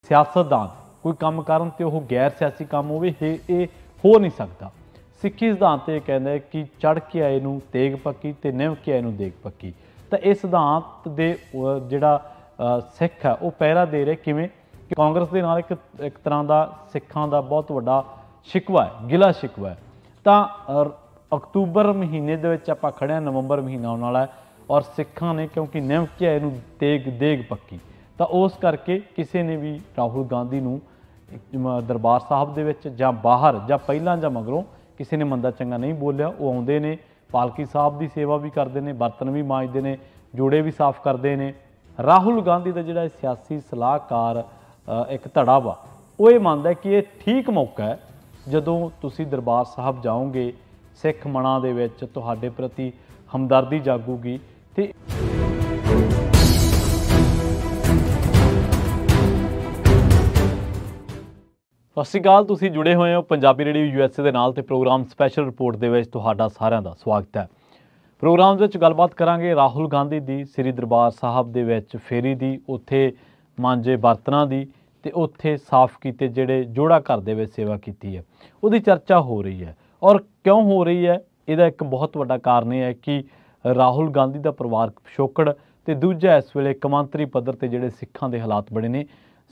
सियासतदान कोई काम करन ते ओह गैर सियासी काम होवे ये हो नहीं सकता। सिੱਖੀ सिद्धांत ये कहता है कि चढ़ के आए नूं तेग पक्की ते निभ के आए नूं देग पक्की। तो इस सिद्धांत दे जिहड़ा सिख है वो पहरा दे रहे किवें कि कांग्रेस दे नाल एक तरह का सिखां दा बहुत वड्डा शिकवा है, गिला शिकवा है। तो अक्तूबर महीने दे विच आपां खड़े हां, नवंबर महीना आउण वाला है और सिखां ने क्योंकि निभ के आए नूं तेग देग पक्की, तो उस करके किसी ने भी राहुल गांधी नूं दरबार साहब दे विच जां बाहर जां पहलां जां मगरों किसी ने मंदा चंगा नहीं बोलिया। वो आउंदे ने, पालकी साहब की सेवा भी करते हैं, बर्तन भी मांजते हैं, जोड़े भी साफ करते हैं। राहुल गांधी का जिहड़ा सियासी सलाहकार एक धड़ा वा वो ये मानता है कि ये ठीक मौका है जदों तुसी दरबार साहब जाओगे, सिख मनां दे विच तुहाडे प्रति हमदर्दी जागूगी। ते सत श्री अकाल, तुसीं जुड़े हुए हो पंजाबी रेडियो USA ਦੇ ਨਾਲ ਤੇ प्रोग्राम स्पैशल रिपोर्ट ਦੇ ਵਿੱਚ ਤੁਹਾਡਾ ਸਾਰਿਆਂ ਦਾ ਸਵਾਗਤ ਹੈ। प्रोग्राम ਵਿੱਚ ਗੱਲਬਾਤ ਕਰਾਂਗੇ ਰਾਹੁਲ ਗਾਂਧੀ ਦੀ ਸ੍ਰੀ ਦਰਬਾਰ ਸਾਹਿਬ ਦੇ ਵਿੱਚ ਫੇਰੀ ਦੀ, ਉੱਥੇ ਮਾਂਜੇ ਬਰਤਨਾਂ ਦੀ ਤੇ ਉੱਥੇ ਸਾਫ਼ ਕੀਤੇ ਜਿਹੜੇ ਜੋੜਾ ਘਰ ਦੇ ਵਿੱਚ ਸੇਵਾ ਕੀਤੀ ਹੈ ਉਹਦੀ ਚਰਚਾ ਹੋ ਰਹੀ ਹੈ। ਔਰ ਕਿਉਂ ਹੋ ਰਹੀ ਹੈ, ਇਹਦਾ ਇੱਕ ਬਹੁਤ ਵੱਡਾ ਕਾਰਨ ਇਹ ਹੈ ਕਿ ਰਾਹੁਲ ਗਾਂਧੀ ਦਾ ਪਰਿਵਾਰਕ ਪਿਛੋਕੜ ਤੇ ਦੂਜਾ ਇਸ ਵੇਲੇ ਕੌਮਾਂਤਰੀ ਪੱਧਰ ਤੇ ਜਿਹੜੇ ਸਿੱਖਾਂ ਦੇ ਹਾਲਾਤ ਬਣੇ ਨੇ,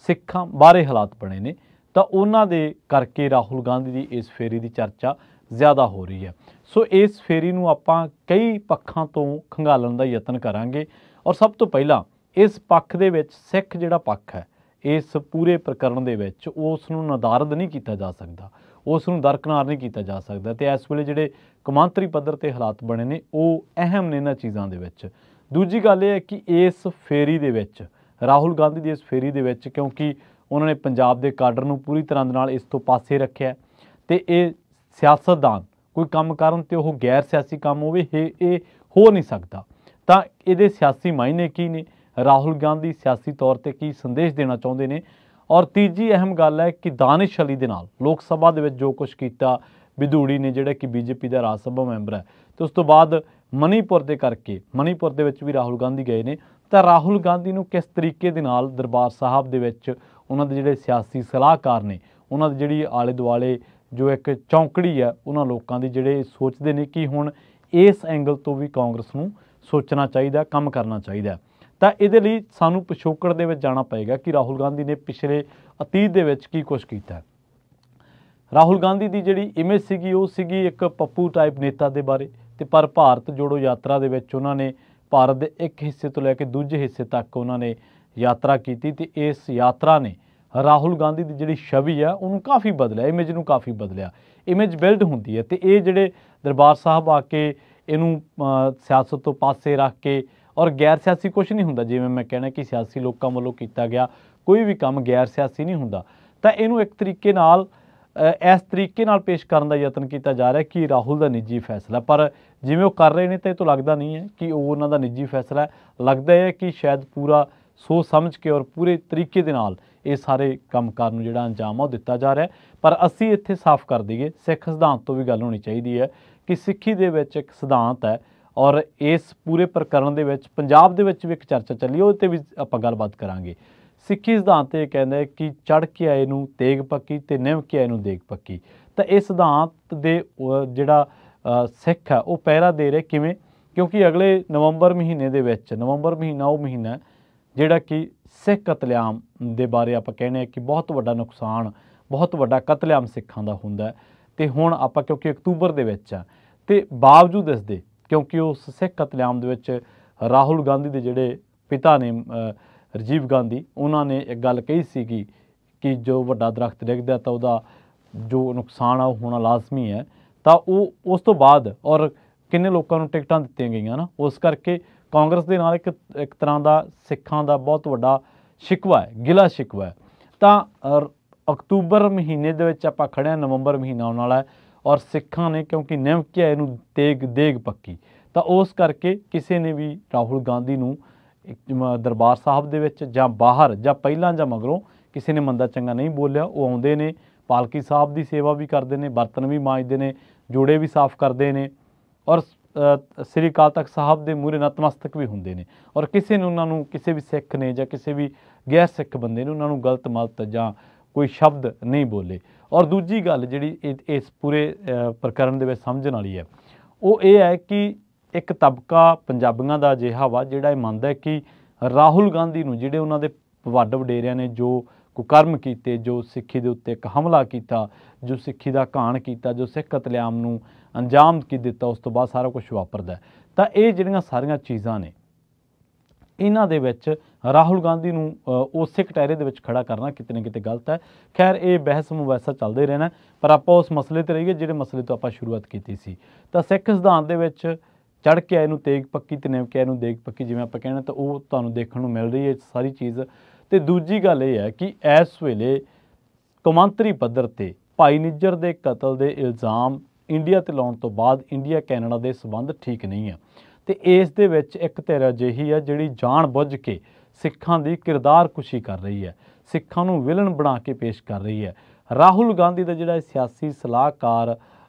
ਸਿੱਖਾਂ ਬਾਰੇ ਹਾਲਾਤ ਬਣੇ ਨੇ, ਤਾਂ ਉਹਨਾਂ ਦੇ ਕਰਕੇ ਰਾਹੁਲ ਗਾਂਧੀ ਦੀ ਇਸ ਫੇਰੀ ਦੀ ਚਰਚਾ ਜ਼ਿਆਦਾ ਹੋ ਰਹੀ ਹੈ। ਸੋ ਇਸ ਫੇਰੀ ਨੂੰ ਆਪਾਂ ਕਈ ਪੱਖਾਂ ਤੋਂ ਖੰਗਾਲਣ ਦਾ ਯਤਨ ਕਰਾਂਗੇ। ਔਰ ਸਭ ਤੋਂ ਪਹਿਲਾਂ ਇਸ ਪੱਖ ਦੇ ਵਿੱਚ ਸਿੱਖ ਜਿਹੜਾ ਪੱਖ ਹੈ ਇਸ ਪੂਰੇ ਪ੍ਰਕਰਨ ਦੇ ਵਿੱਚ ਉਸ ਨੂੰ ਨਦਾਰਦ ਨਹੀਂ ਕੀਤਾ ਜਾ ਸਕਦਾ, ਉਸ ਨੂੰ ਦਰਕਨਾਰ ਨਹੀਂ ਕੀਤਾ ਜਾ ਸਕਦਾ। ਤੇ ਇਸ ਵੇਲੇ ਜਿਹੜੇ ਕੌਮਾਂਤਰੀ ਪੱਧਰ ਤੇ ਹਾਲਾਤ ਬਣੇ ਨੇ ਉਹ ਅਹਿਮ ਨੇ ਇਹਨਾਂ ਚੀਜ਼ਾਂ ਦੇ ਵਿੱਚ। ਦੂਜੀ ਗੱਲ ਇਹ ਹੈ ਕਿ ਇਸ ਫੇਰੀ ਦੇ ਵਿੱਚ ਰਾਹੁਲ ਗਾਂਧੀ ਦੀ ਇਸ ਫੇਰੀ ਦੇ ਵਿੱਚ ਕਿਉਂਕਿ उन्होंने पंजाब के काडर नूं पूरी तरह दे नाल इस तो पासे रखिया ते ये सियासतदान कोई काम करन ते ओह गैर सियासी काम होवे ये हो नहीं सकता। तो ये सियासी मायने की ने, राहुल गांधी सियासी तौर पर की संदेश देना चाहते हैं। और तीजी अहम गल है कि दानिश अली दे नाल लोक सभा दे विच जो कुछ किया, बिधूड़ी ने जिहड़ा कि BJP का राज सभा मैंबर है, तो उस तो बाद मणिपुर के करके मणिपुर दे विच भी राहुल गांधी गए ने। तो राहुल गांधी नूं किस तरीके दे नाल दरबार साहब दे विच उन्होंने जिहड़े सियासी सलाहकार ने उन्होंने जिहड़ी आले दुआले जो एक चौंकड़ी है उन्होंने लोगों की जिहड़े सोचते हैं कि हुण इस एंगल तो भी कांग्रेस नूं सोचना चाहिए, काम करना चाहिए। तो ये लई सानूं पिछोकड़ दे विच जाना पएगा कि राहुल गांधी ने पिछले अतीत दे विच की कुछ कीता है। राहुल गांधी की जिहड़ी इमेज सीगी वो सीगी एक पप्पू टाइप नेता के बारे, तो पर भारत जोड़ो यात्रा दे विच उन्होंने भारत के एक हिस्से तो लैके दूजे हिस्से तक उन्होंने यात्रा की। तो इस यात्रा ने राहुल गांधी की जिहड़ी छवि है उन्होंने काफ़ी बदलिया, इमेज नूं काफ़ी बदलिया। इमेज बिल्ड होंदी है तो ये जिहड़े दरबार साहब आके इनू सियासत तो पासे रख के, और गैर सियासी कुछ नहीं होंदा, जिवें मैं कहना कि सियासी लोगों वालों किया गया कोई भी काम गैर सियासी नहीं होंदा। तो इनू एक तरीके नाल इस तरीके नाल पेश करने का यतन किया जा रहा है कि राहुल का निजी फैसला, पर जिवें वो कर रहे हैं तो ये तो लगता नहीं है कि वो उन्हों का निजी फैसला है। लगता है कि शायद पूरा सोच समझ के और पूरे तरीके दे नाल ये सारे कामकाज नूं जिहड़ा अंजाम है दिता जा रहा है। पर असी इत्थे साफ कर दईए, सिख सिद्धांत तो भी गल होनी चाहिए है कि सिक्खी दे विच एक सिद्धांत है और इस पूरे प्रकरण दे विच पंजाब दे विच भी एक चर्चा चली, उहदे ते भी आपां गलबात करांगे। सिक्खी सिद्धांत ये कहता है कि चढ़ के आए नूं तेग पक्की ते निभ के आए नूं देग पक्की। तो इस सिद्धांत दे जिहड़ा सिख है वो पहरा दे रहे किवें, क्योंकि अगले नवंबर महीने दे विच, नवंबर महीना वो महीना है जिहड़ा कि सिख कतलेआम दे बारे आपां कहने कि बहुत वड्डा नुकसान, बहुत वड्डा कतलेआम सिखां दा हुंदा है। ते हुण आपां क्योंकि अक्तूबर दे विच आ ते बावजूद इस दे क्योंकि उस सिख कतलेआम दे विच राहुल गांधी दे जिहड़े पिता ने राजीव गांधी, उन्होंने एक गल कही सीगी कि जो वड्डा दरख्त डिगदा तो उहदा जो नुकसान आ होना लाजमी है। तो वो उस तो बाद और किन्ने लोगों नूं टिकटां दित्तियां गईयां ना, उस करके कांग्रेस के नाल एक तरह का सिखां का बहुत वड्डा शिकवा है, गिला शिकवा है। तो अक्तूबर महीने दे विच आपां खड़े हां, नवंबर महीना आउण वाला है और सिखां ने क्योंकि निभ के आए नूं तेग देग पक्की, तो उस करके किसी ने भी राहुल गांधी नूं दरबार साहब दे विच जां बाहर जां पहलां जां मगरों किसी ने मंदा चंगा नहीं बोलिया। वो आउंदे ने, पालकी साहब की सेवा भी करते हैं, बर्तन भी मांजते हैं, जोड़े भी साफ करते हैं और ਸ੍ਰੀ ਅਕਾਲ ਤਖਤ ਸਾਹਿਬ ਦੇ ਮੂਹਰੇ ਨਤਮਸਤਕ ਵੀ ਹੁੰਦੇ ਨੇ ਔਰ ਕਿਸੇ ਨੂੰ ਉਹਨਾਂ ਨੂੰ ਕਿਸੇ ਵੀ ਸਿੱਖ ਨੇ ਜਾਂ ਕਿਸੇ ਵੀ ਗੈਰ ਸਿੱਖ ਬੰਦੇ ਨੇ ਉਹਨਾਂ ਨੂੰ ਗਲਤ ਮਲਤ ਜਾਂ ਕੋਈ ਸ਼ਬਦ ਨਹੀਂ ਬੋਲੇ। ਔਰ ਦੂਜੀ ਗੱਲ ਜਿਹੜੀ ਇਸ ਪੂਰੇ ਪ੍ਰਕਰਨ ਦੇ ਵਿੱਚ ਸਮਝਣ ਵਾਲੀ ਹੈ ਉਹ ਇਹ ਹੈ ਕਿ ਇੱਕ ਤਬਕਾ ਪੰਜਾਬੀਆਂ ਦਾ ਅਜਿਹਾ ਵਾ ਜਿਹੜਾ ਇਹ ਮੰਨਦਾ ਹੈ ਕਿ ਰਾਹੁਲ ਗਾਂਧੀ ਨੂੰ ਜਿਹੜੇ ਉਹਨਾਂ ਦੇ ਵੱਡ ਵਡੇਰਿਆਂ ਨੇ ਜੋ ਕੁਕਰਮ ਕੀਤੇ, ਜੋ ਸਿੱਖੀ ਦੇ ਉੱਤੇ ਇੱਕ ਹਮਲਾ ਕੀਤਾ, ਜੋ ਸਿੱਖੀ ਦਾ ਘਾਣ ਕੀਤਾ, ਜੋ ਸਿੱਖ ਕਤਲੇਆਮ ਨੂੰ ਅੰਜਾਮ ਕੀ ਦਿੱਤਾ, ਉਸ ਤੋਂ ਬਾਅਦ ਸਾਰਾ ਕੁਝ ਵਾਪਰਦਾ। ਤਾਂ ਇਹ ਜਿਹੜੀਆਂ ਸਾਰੀਆਂ ਚੀਜ਼ਾਂ ਨੇ ਇਹਨਾਂ ਦੇ ਵਿੱਚ ਰਾਹੁਲ ਗਾਂਧੀ ਨੂੰ ਉਸੇ ਕਟਹਿਰੇ ਦੇ ਵਿੱਚ ਖੜਾ ਕਰਨਾ ਕਿਤੇ ਨਾ ਕਿਤੇ ਗਲਤ ਹੈ। ਖੈਰ ਇਹ ਬਹਿਸ ਮੁਬੈਸਾ ਚੱਲਦਾ ਹੀ ਰਹਿਣਾ, ਪਰ ਆਪਾਂ ਉਸ ਮਸਲੇ 'ਤੇ ਰਹੀਏ ਜਿਹੜੇ ਮਸਲੇ ਤੋਂ ਆਪਾਂ ਸ਼ੁਰੂਆਤ ਕੀਤੀ ਸੀ। ਤਾਂ ਸਿੱਖ ਸਿਧਾਂਤ ਦੇ ਵਿੱਚ ਚੜ੍ਹ ਕੇ ਆਏ ਨੂੰ ਤੇਗ ਪੱਕੀ ਤੇ ਨਿਮ ਕੇ ਆਏ ਨੂੰ ਦੇਗ ਪੱਕੀ ਜਿਵੇਂ ਆਪਾਂ ਕਹਿਣਾ, ਤਾਂ ਉਹ ਤੁਹਾਨੂੰ ਦੇਖਣ ਨੂੰ ਮਿਲ ਰਹੀ ਹੈ ਸਾਰੀ ਚੀਜ਼। ਤੇ ਦੂਜੀ ਗੱਲ ਇਹ ਹੈ ਕਿ ਇਸ ਵੇਲੇ ਕੌਮਾਂਤਰੀ ਪੱਧਰ 'ਤੇ ਭਾਈ ਨਿੱਜਰ ਦੇ ਕਤਲ ਦੇ ਇਲਜ਼ਾਮ ਇੰਡੀਆ 'ਤੇ ਲਾਉਣ ਤੋਂ ਬਾਅਦ ਇੰਡੀਆ ਕੈਨੇਡਾ ਦੇ ਸੰਬੰਧ ਠੀਕ ਨਹੀਂ ਆ। ਤੇ ਇਸ ਦੇ ਵਿੱਚ ਇੱਕ ਧਿਰ ਅਜਿਹੀ ਹੈ ਜਿਹੜੀ ਜਾਣ ਬੁੱਝ ਕੇ ਸਿੱਖਾਂ ਦੀ ਕਿਰਦਾਰਕੁਸ਼ੀ ਕਰ ਰਹੀ ਹੈ, ਸਿੱਖਾਂ ਨੂੰ ਵਿਲਨ ਬਣਾ ਕੇ ਪੇਸ਼ ਕਰ ਰਹੀ ਹੈ। ਰਾਹੁਲ ਗਾਂਧੀ ਦਾ ਜਿਹੜਾ ਸਿਆਸੀ ਸਲਾਹਕਾਰ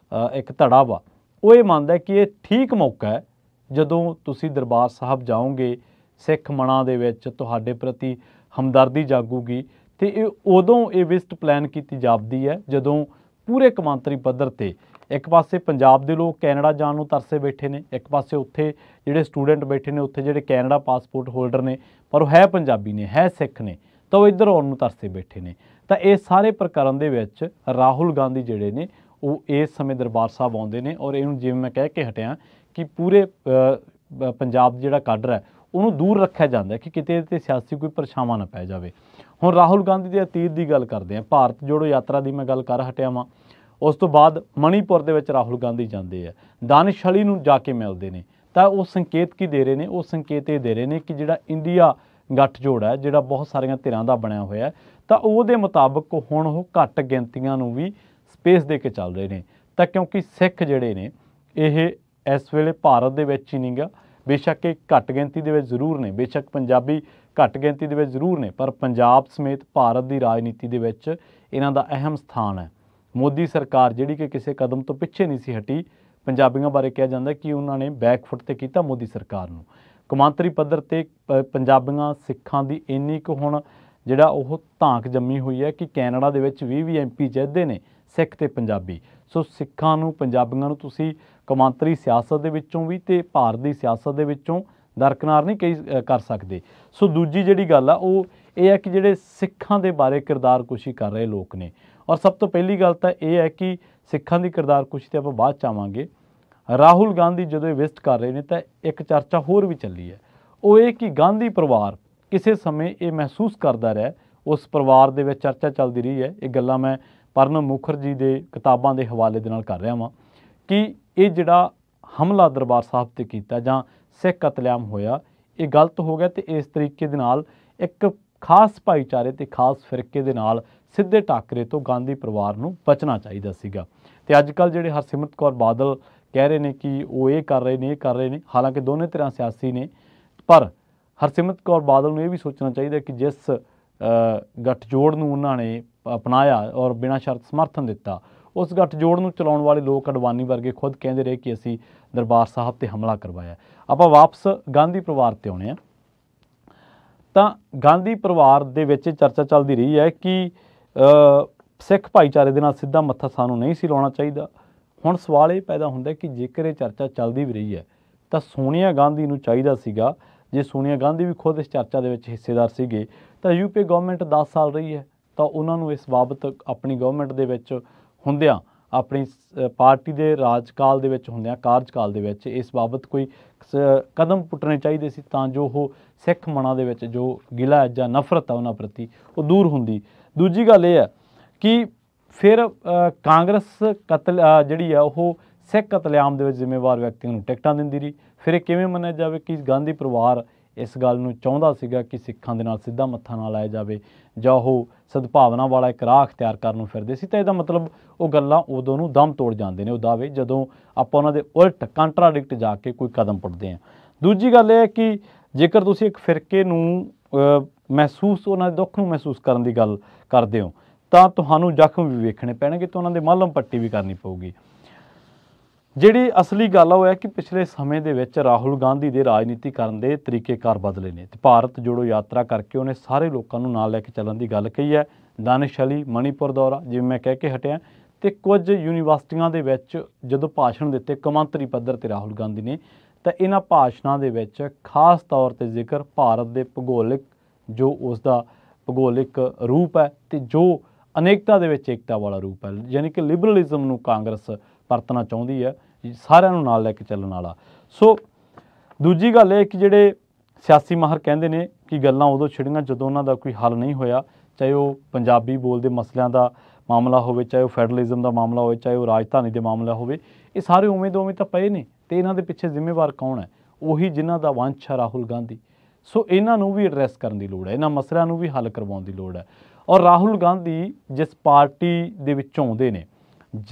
ਇੱਕ ਧੜਾ ਵਾ ਉਹ ਇਹ ਮੰਨਦਾ ਕਿ ਇਹ ਠੀਕ ਮੌਕਾ ਹੈ ਜਦੋਂ ਤੁਸੀਂ ਦਰਬਾਰ ਸਾਹਿਬ ਜਾਓਗੇ, ਸਿੱਖ ਮਨਾਂ ਦੇ ਵਿੱਚ ਤੁਹਾਡੇ ਪ੍ਰਤੀ ਹਮਦਰਦੀ ਜਾਗੂਗੀ। ਤੇ ਇਹ ਉਦੋਂ ਇਹ ਵਿਜ਼ਿਟ ਪਲਾਨ ਕੀਤੀ ਜਾਪਦੀ ਹੈ ਜਦੋਂ ਪੂਰੇ ਕੌਮਾਂਤਰੀ ਪੱਧਰ 'ਤੇ ਇੱਕ ਪਾਸੇ ਪੰਜਾਬ ਦੇ ਲੋਕ ਕੈਨੇਡਾ ਜਾਣ ਨੂੰ ਤਰਸੇ ਬੈਠੇ ਨੇ, ਇੱਕ ਪਾਸੇ ਉੱਥੇ ਜਿਹੜੇ ਸਟੂਡੈਂਟ ਬੈਠੇ ਨੇ, ਉੱਥੇ ਜਿਹੜੇ ਕੈਨੇਡਾ ਪਾਸਪੋਰਟ ਹੋਲਡਰ ਨੇ ਪਰ ਉਹ ਹੈ ਪੰਜਾਬੀ ਨੇ, ਹੈ ਸਿੱਖ ਨੇ, ਤਾਂ ਉਹ ਇੱਧਰ ਆਉਣ ਨੂੰ ਤਰਸੇ ਬੈਠੇ ਨੇ। ਤਾਂ ਇਹ ਸਾਰੇ ਪ੍ਰਕਰਨ ਦੇ ਵਿੱਚ ਰਾਹੁਲ ਗਾਂਧੀ ਜਿਹੜੇ ਨੇ ਉਹ ਇਸ ਸਮੇਂ ਦਰਬਾਰ ਸਾਹਿਬ ਆਉਂਦੇ ਨੇ ਔਰ ਇਹਨੂੰ ਜਿਵੇਂ ਮੈਂ ਕਹਿ ਕੇ ਹਟਿਆ ਕਿ ਪੂਰੇ ਪੰਜਾਬ ਜਿਹੜਾ ਕਾਡਰ ਹੈ ਉਹਨੂੰ ਦੂਰ ਰੱਖਿਆ ਜਾਂਦਾ ਕਿ ਕਿਤੇ ਤੇ ਸਿਆਸੀ ਕੋਈ ਪਰਛਾਵਾਂ ਨਾ ਪੈ ਜਾਵੇ। ਹੁਣ ਰਾਹੁਲ ਗਾਂਧੀ ਦੇ ਅਤੀਤ ਦੀ ਗੱਲ ਕਰਦੇ ਹਾਂ, ਭਾਰਤ ਜੋੜੋ ਯਾਤਰਾ ਦੀ ਮੈਂ ਗੱਲ ਕਰ ਹਟਿਆ ਵਾਂ। ਉਸ ਤੋਂ ਬਾਅਦ ਮਣੀਪੁਰ ਦੇ ਵਿੱਚ ਰਾਹੁਲ ਗਾਂਧੀ ਜਾਂਦੇ ਆ, ਦਾਨਿਸ਼ ਅਲੀ ਨੂੰ ਜਾ ਕੇ ਮਿਲਦੇ ਨੇ। ਤਾਂ ਉਹ ਸੰਕੇਤ ਕੀ ਦੇ ਰਹੇ ਨੇ? ਉਹ ਸੰਕੇਤ ਇਹ ਦੇ ਰਹੇ ਨੇ ਕਿ ਜਿਹੜਾ ਇੰਡੀਆ ਗੱਠਜੋੜ ਹੈ, ਜਿਹੜਾ ਬਹੁਤ ਸਾਰੀਆਂ ਧਿਰਾਂ ਦਾ ਬਣਿਆ ਹੋਇਆ, ਤਾਂ ਉਹਦੇ ਮੁਤਾਬਕ ਹੁਣ ਉਹ ਘੱਟ ਗਿਣਤੀਆਂ ਨੂੰ ਵੀ ਸਪੇਸ ਦੇ ਕੇ ਚੱਲ ਰਹੇ ਨੇ। ਤਾਂ ਕਿਉਂਕਿ ਸਿੱਖ ਜਿਹੜੇ ਨੇ ਇਹ ਇਸ ਵੇਲੇ ਭਾਰਤ ਦੇ ਵਿੱਚ ਹੀ ਨਹੀਂ ਗਾ, ਬੇਸ਼ੱਕ ਇਹ ਘੱਟ ਗਿਣਤੀ ਦੇ ਵਿੱਚ ਜ਼ਰੂਰ ਨੇ, ਬੇਸ਼ੱਕ ਪੰਜਾਬੀ ਘੱਟ ਗਿਣਤੀ ਦੇ ਵਿੱਚ ਜ਼ਰੂਰ ਨੇ, ਪਰ ਪੰਜਾਬ ਸਮੇਤ ਭਾਰਤ ਦੀ ਰਾਜਨੀਤੀ ਦੇ ਵਿੱਚ ਇਹਨਾਂ ਦਾ ਅਹਿਮ ਸਥਾਨ ਹੈ। ਮੋਦੀ ਸਰਕਾਰ ਜਿਹੜੀ ਕਿ ਕਿਸੇ ਕਦਮ ਤੋਂ ਪਿੱਛੇ ਨਹੀਂ ਸੀ ਹਟੀ, ਪੰਜਾਬੀਆਂ ਬਾਰੇ ਕਿਹਾ ਜਾਂਦਾ ਕਿ ਉਹਨਾਂ ਨੇ ਬੈਕਫੁੱਟ 'ਤੇ ਕੀਤਾ ਮੋਦੀ ਸਰਕਾਰ ਨੂੰ। ਕੌਮਾਂਤਰੀ ਪੱਧਰ 'ਤੇ ਪੰਜਾਬੀਆਂ ਸਿੱਖਾਂ ਦੀ ਇੰਨੀ ਕੁ ਹੁਣ ਜਿਹੜਾ ਉਹ ਧਾਂਕ ਜੰਮੀ ਹੋਈ ਹੈ ਕਿ ਕੈਨੇਡਾ ਦੇ ਵਿੱਚ 20 MP ਜਿੱਤਦੇ ਨੇ ਸਿੱਖ ਤੇ ਪੰਜਾਬੀ। ਸੋ ਸਿੱਖਾਂ ਨੂੰ, ਪੰਜਾਬੀਆਂ ਨੂੰ ਤੁਸੀਂ ਕੌਮਾਂਤਰੀ ਸਿਆਸਤ ਦੇ ਵਿੱਚੋਂ ਵੀ ਤੇ ਭਾਰਤ ਦੀ ਸਿਆਸਤ ਦੇ ਵਿੱਚੋਂ ਦਰਕਨਾਰ ਨਹੀਂ ਕਰ ਸਕਦੇ। ਸੋ ਦੂਜੀ ਜਿਹੜੀ ਗੱਲ ਆ ਉਹ ਇਹ ਹੈ ਕਿ ਜਿਹੜੇ ਸਿੱਖਾਂ ਦੇ ਬਾਰੇ ਕਿਰਦਾਰਕੁਸ਼ੀ ਕਰ ਰਹੇ ਲੋਕ ਨੇ, ਔਰ ਸਭ ਤੋਂ ਪਹਿਲੀ ਗੱਲ ਤਾਂ ਇਹ ਹੈ ਕਿ ਸਿੱਖਾਂ ਦੀ ਕਿਰਦਾਰਕੁਸ਼ੀ 'ਤੇ ਆਪਾਂ ਬਾਅਦ 'ਚ ਆਵਾਂਗੇ। ਰਾਹੁਲ ਗਾਂਧੀ ਜਦੋਂ ਇਹ ਵਿਜ਼ਿਟ ਕਰ ਰਹੇ ਨੇ ਤਾਂ ਇੱਕ ਚਰਚਾ ਹੋਰ ਵੀ ਚੱਲੀ ਹੈ, ਉਹ ਇਹ ਕਿ ਗਾਂਧੀ ਪਰਿਵਾਰ ਕਿਸੇ ਸਮੇਂ ਇਹ ਮਹਿਸੂਸ ਕਰਦਾ ਰਿਹਾ, ਉਸ ਪਰਿਵਾਰ ਦੇ ਵਿੱਚ ਚਰਚਾ ਚੱਲਦੀ ਰਹੀ ਹੈ। ਇਹ ਗੱਲਾਂ ਮੈਂ ਪਰਨਬ ਮੁਖਰਜੀ ਦੇ ਕਿਤਾਬਾਂ ਦੇ ਹਵਾਲੇ ਦੇ ਨਾਲ ਕਰ ਰਿਹਾ ਵਾਂ ਕਿ ਇਹ ਜਿਹੜਾ ਹਮਲਾ ਦਰਬਾਰ ਸਾਹਿਬ 'ਤੇ ਕੀਤਾ ਜਾਂ ਸਿੱਖ ਕਤਲੇਆਮ ਹੋਇਆ ਇਹ ਗਲਤ ਹੋ ਗਿਆ, ਅਤੇ ਇਸ ਤਰੀਕੇ ਦੇ ਨਾਲ ਇੱਕ ਖਾਸ ਭਾਈਚਾਰੇ ਅਤੇ ਖਾਸ ਫਿਰਕੇ ਦੇ ਨਾਲ ਸਿੱਧੇ ਟਾਕਰੇ ਤੋਂ ਗਾਂਧੀ ਪਰਿਵਾਰ ਨੂੰ ਬਚਣਾ ਚਾਹੀਦਾ ਸੀਗਾ। ਅਤੇ ਅੱਜ ਕੱਲ੍ਹ ਜਿਹੜੇ ਹਰਸਿਮਰਤ ਕੌਰ ਬਾਦਲ ਕਹਿ ਰਹੇ ਨੇ ਕਿ ਉਹ ਇਹ ਕਰ ਰਹੇ ਨੇ, ਇਹ ਕਰ ਰਹੇ ਨੇ, ਹਾਲਾਂਕਿ ਦੋਨੇ ਤਰ੍ਹਾਂ ਸਿਆਸੀ ਨੇ, ਪਰ ਹਰਸਿਮਰਤ ਕੌਰ ਬਾਦਲ ਨੂੰ ਇਹ ਵੀ ਸੋਚਣਾ ਚਾਹੀਦਾ ਕਿ ਜਿਸ ਗੱਠਜੋੜ ਨੂੰ ਉਹਨਾਂ ਨੇ ਅਪਣਾਇਆ ਔਰ ਬਿਨਾਂ ਸ਼ਰਤ ਸਮਰਥਨ ਦਿੱਤਾ, ਉਸ ਗੱਠਜੋੜ ਨੂੰ ਚਲਾਉਣ ਵਾਲੇ ਲੋਕ ਅਡਵਾਨੀ ਵਰਗੇ ਖੁਦ ਕਹਿੰਦੇ ਰਹੇ ਕਿ ਅਸੀਂ ਦਰਬਾਰ ਸਾਹਿਬ 'ਤੇ ਹਮਲਾ ਕਰਵਾਇਆ। ਆਪਾਂ ਵਾਪਸ ਗਾਂਧੀ ਪਰਿਵਾਰ 'ਤੇ ਆਉਣੇ ਆ। ਤਾਂ ਗਾਂਧੀ ਪਰਿਵਾਰ ਦੇ ਵਿੱਚ ਚਰਚਾ ਚੱਲਦੀ ਰਹੀ ਹੈ ਕਿ ਸਿੱਖ ਭਾਈਚਾਰੇ ਦੇ ਨਾਲ ਸਿੱਧਾ ਮੱਥਾ ਸਾਨੂੰ ਨਹੀਂ ਸੀ ਲਾਉਣਾ ਚਾਹੀਦਾ। ਹੁਣ ਸਵਾਲ ਇਹ ਪੈਦਾ ਹੁੰਦਾ ਕਿ ਜੇਕਰ ਇਹ ਚਰਚਾ ਚੱਲਦੀ ਵੀ ਰਹੀ ਹੈ ਤਾਂ ਸੋਨੀਆ ਗਾਂਧੀ ਨੂੰ ਚਾਹੀਦਾ ਸੀਗਾ, ਜੇ ਸੋਨੀਆ ਗਾਂਧੀ ਵੀ ਖੁਦ ਇਸ ਚਰਚਾ ਦੇ ਵਿੱਚ ਹਿੱਸੇਦਾਰ ਸੀਗੇ, ਤਾਂ ਯੂਪੀ ਗਵਰਨਮੈਂਟ 10 ਸਾਲ ਰਹੀ ਹੈ, ਤਾਂ ਉਹਨਾਂ ਨੂੰ ਇਸ ਬਾਬਤ ਆਪਣੀ ਗਵਰਨਮੈਂਟ ਦੇ ਵਿੱਚ ਹੁੰਦਿਆਂ, ਆਪਣੀ ਪਾਰਟੀ ਦੇ ਰਾਜਕਾਲ ਦੇ ਵਿੱਚ ਹੁੰਦਿਆਂ, ਕਾਰਜਕਾਲ ਦੇ ਵਿੱਚ ਇਸ ਬਾਬਤ ਕੋਈ ਕਦਮ ਪੁੱਟਣੇ ਚਾਹੀਦੇ ਸੀ ਤਾਂ ਜੋ ਉਹ ਸਿੱਖ ਮਨਾਂ ਦੇ ਵਿੱਚ ਜੋ ਗਿਲਾ ਜਾਂ ਨਫ਼ਰਤ ਆ ਉਹਨਾਂ ਪ੍ਰਤੀ ਉਹ ਦੂਰ ਹੁੰਦੀ। ਦੂਜੀ ਗੱਲ ਇਹ ਹੈ ਕਿ ਫਿਰ ਕਾਂਗਰਸ ਜਿਹੜੀ ਆ ਉਹ ਸਿੱਖ ਕਤਲੇਆਮ ਦੇ ਵਿੱਚ ਜ਼ਿੰਮੇਵਾਰ ਵਿਅਕਤੀਆਂ ਨੂੰ ਟਿਕਟਾਂ ਦਿੰਦੀ ਰਹੀ। ਫਿਰ ਇਹ ਕਿਵੇਂ ਮੰਨਿਆ ਜਾਵੇ ਕਿ ਗਾਂਧੀ ਪਰਿਵਾਰ ਇਸ ਗੱਲ ਨੂੰ ਚਾਹੁੰਦਾ ਸੀਗਾ ਕਿ ਸਿੱਖਾਂ ਦੇ ਨਾਲ ਸਿੱਧਾ ਮੱਥਾ ਨਾ ਲਾਇਆ ਜਾਵੇ ਜਾਂ ਉਹ ਸਦਭਾਵਨਾ ਵਾਲਾ ਇੱਕ ਰਾਹ ਅਖਤਿਆਰ ਕਰਨ ਨੂੰ ਫਿਰਦੇ ਸੀ। ਤਾਂ ਇਹਦਾ ਮਤਲਬ ਉਹ ਗੱਲਾਂ ਉਦੋਂ ਨੂੰ ਦਮ ਤੋੜ ਜਾਂਦੇ ਨੇ ਉਹ ਦਾਅਵੇ, ਜਦੋਂ ਆਪਾਂ ਉਹਨਾਂ ਦੇ ਉਲਟ ਕੰਟਰਾਡਿਕਟ ਜਾ ਕੇ ਕੋਈ ਕਦਮ ਪੁੱਟਦੇ ਹਾਂ। ਦੂਜੀ ਗੱਲ ਇਹ ਹੈ ਕਿ ਜੇਕਰ ਤੁਸੀਂ ਇੱਕ ਫਿਰਕੇ ਨੂੰ ਮਹਿਸੂਸ, ਉਹਨਾਂ ਦੇ ਦੁੱਖ ਨੂੰ ਮਹਿਸੂਸ ਕਰਨ ਦੀ ਗੱਲ ਕਰਦੇ ਹੋ ਤਾਂ ਤੁਹਾਨੂੰ ਜ਼ਖਮ ਵੀ ਵੇਖਣੇ ਪੈਣਗੇ ਤੇ ਉਹਨਾਂ ਦੇ ਮਲਮ ਪੱਟੀ ਵੀ ਕਰਨੀ ਪਊਗੀ। ਜਿਹੜੀ ਅਸਲੀ ਗੱਲ ਉਹ ਹੈ ਕਿ ਪਿਛਲੇ ਸਮੇਂ ਦੇ ਵਿੱਚ ਰਾਹੁਲ ਗਾਂਧੀ ਦੇ ਰਾਜਨੀਤੀ ਕਰਨ ਦੇ ਤਰੀਕੇਕਾਰ ਬਦਲੇ ਨੇ ਤੇ ਭਾਰਤ ਜੋੜੋ ਯਾਤਰਾ ਕਰਕੇ ਉਹਨੇ ਸਾਰੇ ਲੋਕਾਂ ਨੂੰ ਨਾਲ ਲੈ ਕੇ ਚੱਲਣ ਦੀ ਗੱਲ ਕਹੀ ਹੈ। ਦਾਨਿਸ਼ ਅਲੀ ਮਣੀਪੁਰ ਦੌਰਾ ਜਿਵੇਂ ਮੈਂ ਕਹਿ ਕੇ ਹਟਿਆ, ਤੇ ਕੁਝ ਯੂਨੀਵਰਸਿਟੀਆਂ ਦੇ ਵਿੱਚ ਜਦੋਂ ਭਾਸ਼ਣ ਦਿੱਤੇ ਕੌਮਾਂਤਰੀ ਪੱਧਰ ਤੇ ਰਾਹੁਲ ਗਾਂਧੀ ਨੇ, ਤਾਂ ਇਹਨਾਂ ਭਾਸ਼ਣਾਂ ਦੇ ਵਿੱਚ ਖਾਸ ਤੌਰ ਤੇ ਜ਼ਿਕਰ ਭਾਰਤ ਦੇ ਭੂਗੋਲਿਕ ਜੋ ਉਸ ਦਾ ਭੂਗੋਲਿਕ ਰੂਪ ਹੈ ਤੇ ਜੋ ਅਨੇਕਤਾ ਦੇ ਵਿੱਚ ਏਕਤਾ ਵਾਲਾ ਰੂਪ ਹੈ, ਯਾਨੀ ਕਿ ਲਿਬਰਲਿਜ਼ਮ ਨੂੰ ਕਾਂਗਰਸ ਵਰਤਣਾ ਚਾਹੁੰਦੀ ਹੈ, ਸਾਰਿਆਂ ਨੂੰ ਨਾਲ ਲੈ ਕੇ ਚੱਲਣ ਵਾਲਾ। ਸੋ ਦੂਜੀ ਗੱਲ ਇਹ ਕਿ ਜਿਹੜੇ ਸਿਆਸੀ ਮਾਹਰ ਕਹਿੰਦੇ ਨੇ ਕਿ ਗੱਲਾਂ ਉਦੋਂ ਛਿੜੀਆਂ ਜਦੋਂ ਉਹਨਾਂ ਦਾ ਕੋਈ ਹੱਲ ਨਹੀਂ ਹੋਇਆ, ਚਾਹੇ ਉਹ ਪੰਜਾਬੀ ਬੋਲਦੇ ਮਸਲਿਆਂ ਦਾ ਮਾਮਲਾ ਹੋਵੇ, ਚਾਹੇ ਉਹ ਫੈਡਰਲਿਜ਼ਮ ਦਾ ਮਾਮਲਾ ਹੋਵੇ, ਚਾਹੇ ਉਹ ਰਾਜਧਾਨੀ ਦੇ ਮਾਮਲਾ ਹੋਵੇ, ਇਹ ਸਾਰੇ ਉਵੇਂ ਦੇ ਉਵੇਂ ਤਾਂ ਪਏ ਨੇ ਤੇ ਇਹਨਾਂ ਦੇ ਪਿੱਛੇ ਜ਼ਿੰਮੇਵਾਰ ਕੌਣ ਹੈ? ਉਹੀ ਜਿਨ੍ਹਾਂ ਦਾ ਵੰਸ਼ ਹੈ ਰਾਹੁਲ ਗਾਂਧੀ। ਸੋ ਇਹਨਾਂ ਨੂੰ ਵੀ ਐਡਰੈਸ ਕਰਨ ਦੀ ਲੋੜ ਹੈ, ਇਹਨਾਂ ਮਸਲਿਆਂ ਨੂੰ ਵੀ ਹੱਲ ਕਰਵਾਉਣ ਦੀ ਲੋੜ ਹੈ। ਔਰ ਰਾਹੁਲ ਗਾਂਧੀ ਜਿਸ ਪਾਰਟੀ ਦੇ ਵਿੱਚੋਂ ਆਉਂਦੇ ਨੇ,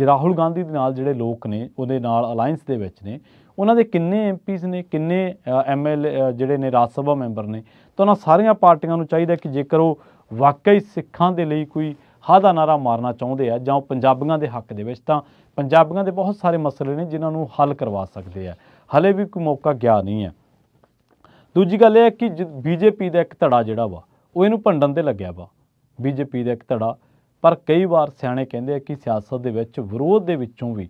ਰਾਹੁਲ ਗਾਂਧੀ ਦੇ ਨਾਲ ਜਿਹੜੇ ਲੋਕ ਨੇ ਉਹਦੇ ਨਾਲ ਅਲਾਇੰਸ ਦੇ ਵਿੱਚ ਨੇ, ਉਹਨਾਂ ਦੇ ਕਿੰਨੇ ਐਮਪੀਜ਼ ਨੇ, ਕਿੰਨੇ MLA ਜਿਹੜੇ ਨੇ ਰਾਜ ਸਭਾ ਮੈਂਬਰ ਨੇ, ਤਾਂ ਉਹਨਾਂ ਸਾਰੀਆਂ ਪਾਰਟੀਆਂ ਨੂੰ ਚਾਹੀਦਾ ਕਿ ਜੇਕਰ ਉਹ ਵਾਕਈ ਸਿੱਖਾਂ ਦੇ ਲਈ ਕੋਈ ਹਾਂ ਦਾ ਨਾਰਾ ਮਾਰਨਾ ਚਾਹੁੰਦੇ ਆ ਜਾਂ ਉਹ ਪੰਜਾਬੀਆਂ ਦੇ ਹੱਕ ਦੇ ਵਿੱਚ, ਤਾਂ ਪੰਜਾਬੀਆਂ ਦੇ ਬਹੁਤ ਸਾਰੇ ਮਸਲੇ ਨੇ ਜਿਨ੍ਹਾਂ ਨੂੰ ਹੱਲ ਕਰਵਾ ਸਕਦੇ ਆ। ਹਲੇ ਵੀ ਕੋਈ ਮੌਕਾ ਗਿਆ ਨਹੀਂ ਹੈ। ਦੂਜੀ ਗੱਲ ਇਹ ਹੈ ਕਿ BJP ਦਾ ਇੱਕ ਧੜਾ ਜਿਹੜਾ ਵਾ ਉਹ ਇਹਨੂੰ ਭੰਡਣ 'ਤੇ ਲੱਗਿਆ ਵਾ, BJP ਦਾ ਇੱਕ ਧੜਾ। ਪਰ ਕਈ ਵਾਰ ਸਿਆਣੇ ਕਹਿੰਦੇ ਆ ਕਿ ਸਿਆਸਤ ਦੇ ਵਿੱਚ ਵਿਰੋਧ ਦੇ ਵਿੱਚੋਂ ਵੀ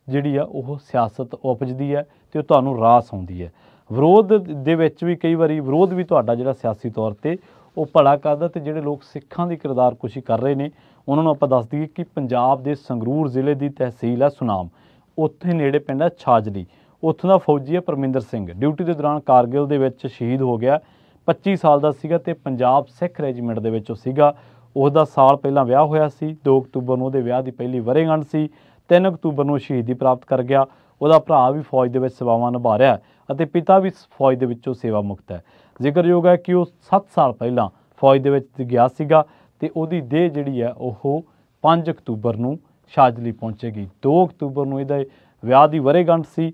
ਜਿਹੜੀ ਆ ਉਹ ਸਿਆਸਤ ਉਪਜਦੀ ਹੈ ਤੇ ਉਹ ਤੁਹਾਨੂੰ ਰਾਸ ਆਉਂਦੀ ਹੈ। ਵਿਰੋਧ ਦੇ ਵਿੱਚ ਵੀ ਕਈ ਵਾਰੀ ਵਿਰੋਧ ਵੀ ਤੁਹਾਡਾ ਜਿਹੜਾ ਸਿਆਸੀ ਤੌਰ 'ਤੇ ਉਹ ਭਲਾ ਕਰਦਾ। ਤੇ ਜਿਹੜੇ ਲੋਕ ਸਿੱਖਾਂ ਦੀ ਕਿਰਦਾਰਕੁਸ਼ੀ ਕਰ ਰਹੇ ਨੇ ਉਹਨਾਂ ਨੂੰ ਆਪਾਂ ਦੱਸ ਦਈਏ ਕਿ ਪੰਜਾਬ ਦੇ ਸੰਗਰੂਰ ਜ਼ਿਲ੍ਹੇ ਦੀ ਤਹਿਸੀਲ ਹੈ ਸੁਨਾਮ, ਉੱਥੇ ਨੇੜੇ ਪਿੰਡ ਹੈ ਛਾਜਲੀ। ਉੱਥੋਂ ਦਾ ਫੌਜੀ ਹੈ ਪਰਮਿੰਦਰ ਸਿੰਘ, ਡਿਊਟੀ ਦੇ ਦੌਰਾਨ ਕਾਰਗਿਲ ਦੇ ਵਿੱਚ ਸ਼ਹੀਦ ਹੋ ਗਿਆ। 25 ਸਾਲ ਦਾ ਸੀਗਾ ਤੇ ਪੰਜਾਬ ਸਿੱਖ ਰੈਜੀਮੈਂਟ ਦੇ ਵਿੱਚ ਉਹ ਸੀਗਾ। ਉਹਦਾ ਸਾਲ ਪਹਿਲਾਂ ਵਿਆਹ ਹੋਇਆ ਸੀ, 2 ਅਕਤੂਬਰ ਨੂੰ ਉਹਦੇ ਵਿਆਹ ਦੀ ਪਹਿਲੀ ਵਰ੍ਹੇਗੰਢ ਸੀ। 3 ਅਕਤੂਬਰ ਨੂੰ ਸ਼ਹੀਦੀ ਪ੍ਰਾਪਤ ਕਰ ਗਿਆ। ਉਹਦਾ ਭਰਾ ਵੀ ਫੌਜ ਦੇ ਵਿੱਚ ਸੇਵਾਵਾਂ ਨਿਭਾ ਰਿਹਾ ਅਤੇ ਪਿਤਾ ਵੀ ਫੌਜ ਦੇ ਵਿੱਚੋਂ ਸੇਵਾ ਮੁਕਤ ਹੈ। ਜ਼ਿਕਰਯੋਗ ਹੈ ਕਿ ਉਹ 7 ਸਾਲ ਪਹਿਲਾਂ ਫੌਜ ਦੇ ਵਿੱਚ ਗਿਆ ਸੀਗਾ ਤੇ ਉਹਦੀ ਦੇਹ ਜਿਹੜੀ ਹੈ ਉਹ 5 ਅਕਤੂਬਰ ਨੂੰ ਛਾਜਲੀ ਪਹੁੰਚੇਗੀ। 2 ਅਕਤੂਬਰ ਨੂੰ ਇਹਦਾ ਵਿਆਹ ਦੀ ਵਰ੍ਹੇਗੰਢ ਸੀ,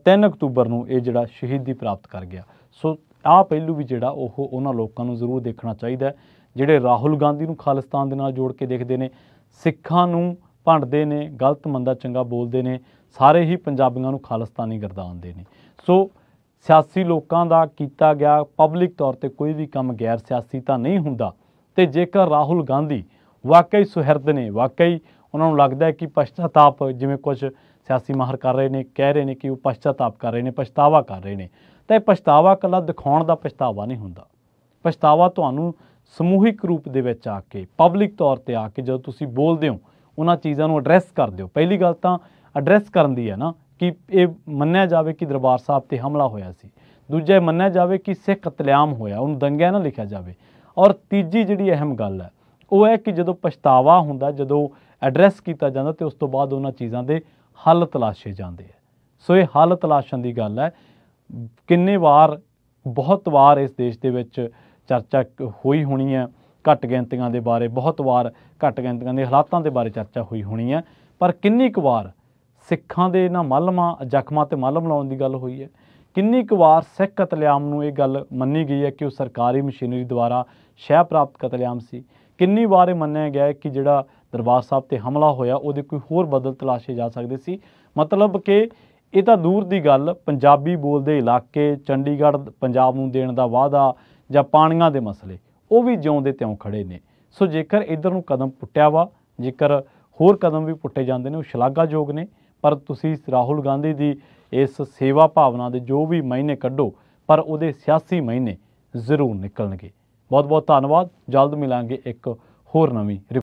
3 ਅਕਤੂਬਰ ਨੂੰ ਇਹ ਜਿਹੜਾ ਸ਼ਹੀਦੀ ਪ੍ਰਾਪਤ ਕਰ ਗਿਆ। ਸੋ ਆਹ ਪਹਿਲੂ ਵੀ ਜਿਹੜਾ ਉਹ ਉਹਨਾਂ ਲੋਕਾਂ ਨੂੰ ਜ਼ਰੂਰ ਦੇਖਣਾ ਚਾਹੀਦਾ ਜਿਹੜੇ ਰਾਹੁਲ ਗਾਂਧੀ ਨੂੰ ਖਾਲਿਸਤਾਨ ਦੇ ਨਾਲ ਜੋੜ ਕੇ ਦੇਖਦੇ ਨੇ, ਸਿੱਖਾਂ ਨੂੰ ਭੰਡਦੇ ਨੇ, ਗਲਤ ਮੰਦਾ ਚੰਗਾ ਬੋਲਦੇ ਨੇ, ਸਾਰੇ ਹੀ ਪੰਜਾਬੀਆਂ ਨੂੰ ਖਾਲਿਸਤਾਨੀ ਗਰਦਾਨਦੇ ਨੇ। ਸੋ ਸਿਆਸੀ ਲੋਕਾਂ ਦਾ ਕੀਤਾ ਗਿਆ ਪਬਲਿਕ ਤੌਰ 'ਤੇ ਕੋਈ ਵੀ ਕੰਮ ਗੈਰ ਸਿਆਸੀ ਤਾਂ ਨਹੀਂ ਹੁੰਦਾ। ਤੇ ਜੇਕਰ ਰਾਹੁਲ ਗਾਂਧੀ ਵਾਕਈ ਸੁਹਿਰਦ ਨੇ, ਵਾਕਈ ਉਹਨਾਂ ਨੂੰ ਲੱਗਦਾ ਹੈ ਕਿ ਪਛਤਾਤਾਪ, ਜਿਵੇਂ ਕੁਝ ਸਿਆਸੀ ਮਾਹਰ ਕਰ ਰਹੇ ਨੇ, ਕਹਿ ਰਹੇ ਨੇ ਕਿ ਉਹ ਪਛਤਾਤਾਪ ਕਰ ਰਹੇ ਨੇ, ਪਛਤਾਵਾ ਕਰ ਰਹੇ ਨੇ, ਤਾਂ ਇਹ ਪਛਤਾਵਾ ਇਕੱਲਾ ਦਿਖਾਉਣ ਦਾ ਪਛਤਾਵਾ ਨਹੀਂ ਹੁੰਦਾ। ਪਛਤਾਵਾ ਤੁਹਾਨੂੰ ਸਮੂਹਿਕ ਰੂਪ ਦੇ ਵਿੱਚ ਆ ਕੇ, ਪਬਲਿਕ ਤੌਰ 'ਤੇ ਆ ਕੇ ਜਦੋਂ ਤੁਸੀਂ ਬੋਲਦੇ ਹੋ, ਉਹਨਾਂ ਚੀਜ਼ਾਂ ਨੂੰ ਐਡਰੈਸ ਕਰਦੇ ਹੋ। ਪਹਿਲੀ ਗੱਲ ਤਾਂ ਐਡਰੈਸ ਕਰਨ ਦੀ ਹੈ ਨਾ ਕਿ ਇਹ ਮੰਨਿਆ ਜਾਵੇ ਕਿ ਦਰਬਾਰ ਸਾਹਿਬ 'ਤੇ ਹਮਲਾ ਹੋਇਆ ਸੀ। ਦੂਜਾ ਇਹ ਮੰਨਿਆ ਜਾਵੇ ਕਿ ਸਿੱਖ ਕਤਲੇਆਮ ਹੋਇਆ, ਉਹਨੂੰ ਦੰਗਿਆਂ ਨਾ ਲਿਖਿਆ ਜਾਵੇ। ਔਰ ਤੀਜੀ ਜਿਹੜੀ ਅਹਿਮ ਗੱਲ ਹੈ ਉਹ ਹੈ ਕਿ ਜਦੋਂ ਪਛਤਾਵਾ ਹੁੰਦਾ, ਜਦੋਂ ਐਡਰੈਸ ਕੀਤਾ ਜਾਂਦਾ ਤੇ ਉਸ ਤੋਂ ਬਾਅਦ ਉਹਨਾਂ ਚੀਜ਼ਾਂ ਦੇ ਹੱਲ ਤਲਾਸ਼ੇ ਜਾਂਦੇ ਆ। ਸੋ ਇਹ ਹੱਲ ਤਲਾਸ਼ਣ ਦੀ ਗੱਲ ਹੈ। ਕਿੰਨੇ ਵਾਰ, ਬਹੁਤ ਵਾਰ ਇਸ ਦੇਸ਼ ਦੇ ਵਿੱਚ ਚਰਚਾ ਹੋਈ ਹੋਣੀ ਹੈ ਘੱਟ ਗਿਣਤੀਆਂ ਦੇ ਬਾਰੇ, ਬਹੁਤ ਵਾਰ ਘੱਟ ਗਿਣਤੀਆਂ ਦੇ ਹਾਲਾਤਾਂ ਦੇ ਬਾਰੇ ਚਰਚਾ ਹੋਈ ਹੋਣੀ ਹੈ, ਪਰ ਕਿੰਨੀ ਕੁ ਵਾਰ ਸਿੱਖਾਂ ਦੇ ਇਹਨਾਂ ਮਲਮਾਂ ਜ਼ਖਮਾਂ 'ਤੇ ਮਲਮ ਲਾਉਣ ਦੀ ਗੱਲ ਹੋਈ ਹੈ? ਕਿੰਨੀ ਕੁ ਵਾਰ ਸਿੱਖ ਕਤਲੇਆਮ ਨੂੰ ਇਹ ਗੱਲ ਮੰਨੀ ਗਈ ਹੈ ਕਿ ਉਹ ਸਰਕਾਰੀ ਮਸ਼ੀਨਰੀ ਦੁਆਰਾ ਸ਼ਹਿ ਪ੍ਰਾਪਤ ਕਤਲੇਆਮ ਸੀ? ਕਿੰਨੀ ਵਾਰ ਇਹ ਮੰਨਿਆ ਗਿਆ ਹੈ ਕਿ ਜਿਹੜਾ ਦਰਬਾਰ ਸਾਹਿਬ 'ਤੇ ਹਮਲਾ ਹੋਇਆ ਉਹਦੇ ਕੋਈ ਹੋਰ ਬਦਲ ਤਲਾਸ਼ੇ ਜਾ ਸਕਦੇ ਸੀ? ਮਤਲਬ ਕਿ ਇਹ ਤਾਂ ਦੂਰ ਦੀ ਗੱਲ, ਪੰਜਾਬੀ ਬੋਲਦੇ ਇਲਾਕੇ, ਚੰਡੀਗੜ੍ਹ ਪੰਜਾਬ ਨੂੰ ਦੇਣ ਦਾ ਵਾਅਦਾ ਜਾਂ ਪਾਣੀਆਂ ਦੇ ਮਸਲੇ, ਉਹ ਵੀ ਜਿਉਂ ਦੇ ਤਿਉਂ ਖੜ੍ਹੇ ਨੇ। ਸੋ ਜੇਕਰ ਇੱਧਰ ਨੂੰ ਕਦਮ ਪੁੱਟਿਆ ਵਾ, ਜੇਕਰ ਹੋਰ ਕਦਮ ਵੀ ਪੁੱਟੇ ਜਾਂਦੇ ਨੇ, ਉਹ ਸ਼ਲਾਘਾਯੋਗ ਨੇ। ਪਰ ਤੁਸੀਂ ਰਾਹੁਲ ਗਾਂਧੀ ਦੀ ਇਸ ਸੇਵਾ ਭਾਵਨਾ ਦੇ ਜੋ ਵੀ ਮਹੀਨੇ ਕੱਢੋ, ਪਰ ਉਹਦੇ ਸਿਆਸੀ ਮਹੀਨੇ ਜ਼ਰੂਰ ਨਿਕਲਣਗੇ। ਬਹੁਤ ਬਹੁਤ ਧੰਨਵਾਦ। ਜਲਦ ਮਿਲਾਂਗੇ ਇੱਕ ਹੋਰ ਨਵੀਂ